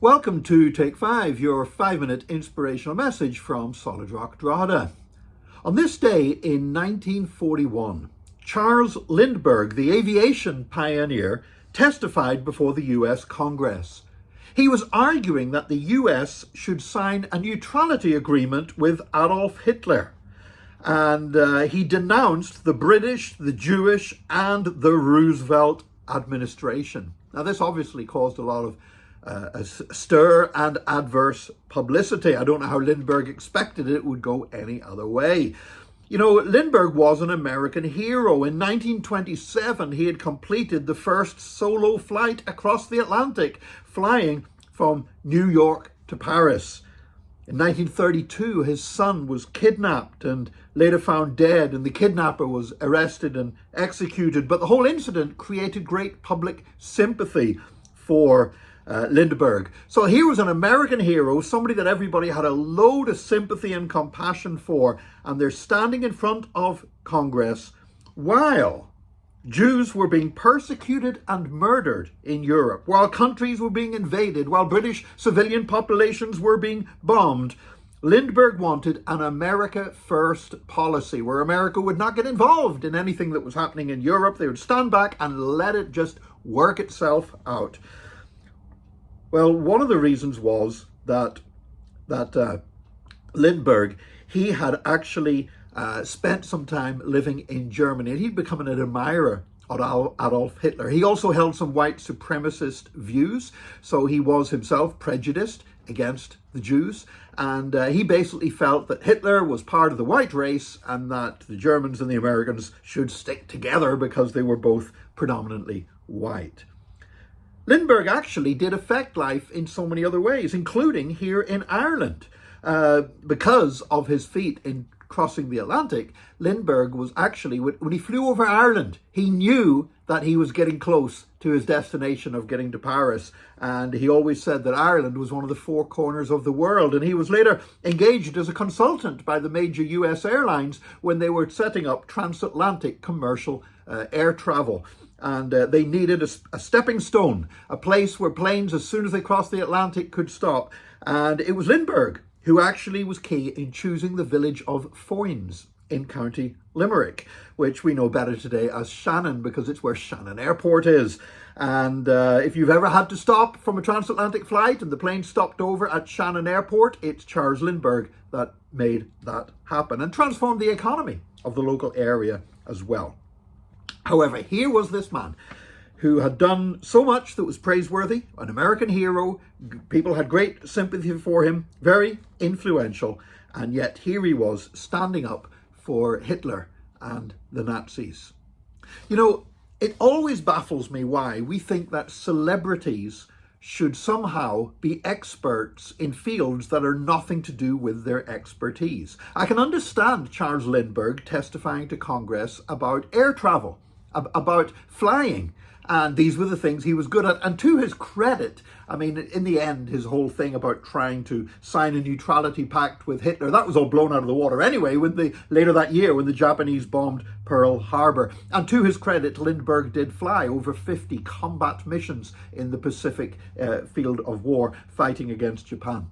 Welcome to Take 5, your 5-minute inspirational message from Solid Rock, Drogheda. On this day in 1941, Charles Lindbergh, the aviation pioneer, testified before the US Congress. He was arguing that the US should sign a neutrality agreement with Adolf Hitler. And he denounced the British, the Jewish, and the Roosevelt administration. Now, this obviously caused a lot of a stir and adverse publicity. I don't know how Lindbergh expected it would go any other way. You know, Lindbergh was an American hero. In 1927, he had completed the first solo flight across the Atlantic, flying from New York to Paris. In 1932, his son was kidnapped and later found dead, and the kidnapper was arrested and executed. But the whole incident created great public sympathy for Lindbergh. So here was an American hero, somebody that everybody had a load of sympathy and compassion for, and they're standing in front of Congress while Jews were being persecuted and murdered in Europe, while countries were being invaded, while British civilian populations were being bombed. Lindbergh wanted an America First policy where America would not get involved in anything that was happening in Europe. They would stand back and let it just work itself out. Well, one of the reasons was that Lindbergh, he had actually spent some time living in Germany, and he'd become an admirer of Adolf Hitler. He also held some white supremacist views, so he was himself prejudiced against the Jews, and he basically felt that Hitler was part of the white race and that the Germans and the Americans should stick together because they were both predominantly white. Lindbergh actually did affect life in so many other ways, including here in Ireland. Because of his feat in crossing the Atlantic, Lindbergh was actually, when he flew over Ireland, he knew that he was getting close to his destination of getting to Paris. And he always said that Ireland was one of the four corners of the world. And he was later engaged as a consultant by the major US airlines when they were setting up transatlantic commercial air travel. And they needed a stepping stone, a place where planes, as soon as they crossed the Atlantic, could stop. And it was Lindbergh who actually was key in choosing the village of Foynes in County Limerick, which we know better today as Shannon, because it's where Shannon Airport is. And if you've ever had to stop from a transatlantic flight and the plane stopped over at Shannon Airport, it's Charles Lindbergh that made that happen and transformed the economy of the local area as well. However, here was this man who had done so much that was praiseworthy, an American hero. People had great sympathy for him, very influential, and yet here he was standing up for Hitler and the Nazis. You know, it always baffles me why we think that celebrities should somehow be experts in fields that are nothing to do with their expertise. I can understand Charles Lindbergh testifying to Congress about air travel, about flying, and these were the things he was good at. And to his credit, I mean, in the end, his whole thing about trying to sign a neutrality pact with Hitler, that was all blown out of the water anyway later that year when the Japanese bombed Pearl Harbor. And to his credit, Lindbergh did fly over 50 combat missions in the Pacific field of war, fighting against Japan.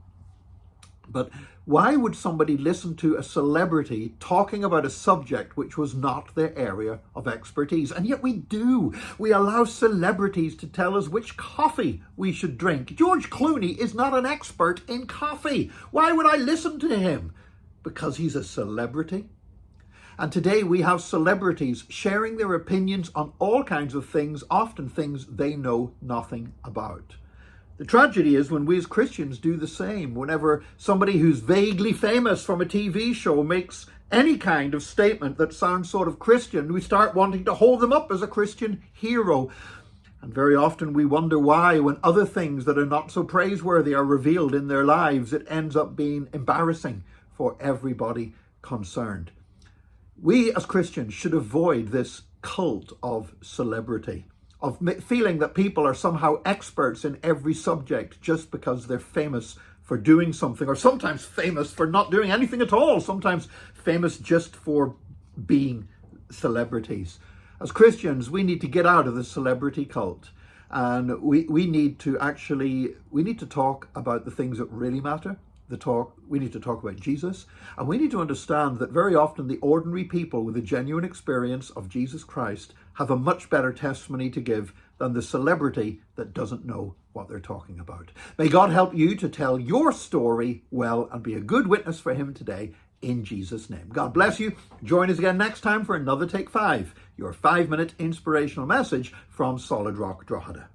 But why would somebody listen to a celebrity talking about a subject which was not their area of expertise? And yet we do. We allow celebrities to tell us which coffee we should drink. George Clooney is not an expert in coffee. Why would I listen to him? Because he's a celebrity. And today we have celebrities sharing their opinions on all kinds of things, often things they know nothing about. The tragedy is when we as Christians do the same. Whenever somebody who's vaguely famous from a TV show makes any kind of statement that sounds sort of Christian, we start wanting to hold them up as a Christian hero. And very often we wonder why, when other things that are not so praiseworthy are revealed in their lives, it ends up being embarrassing for everybody concerned. We as Christians should avoid this cult of celebrity, of feeling that people are somehow experts in every subject just because they're famous for doing something, or sometimes famous for not doing anything at all, sometimes famous just for being celebrities. As Christians, we need to get out of the celebrity cult And we need to talk about the things that really matter. We need to talk about Jesus, and we need to understand that very often the ordinary people with a genuine experience of Jesus Christ have a much better testimony to give than the celebrity that doesn't know what they're talking about. May God help you to tell your story well and be a good witness for him today, in Jesus' name. God bless you. Join us again next time for another Take 5, your 5-minute inspirational message from Solid Rock Drogheda.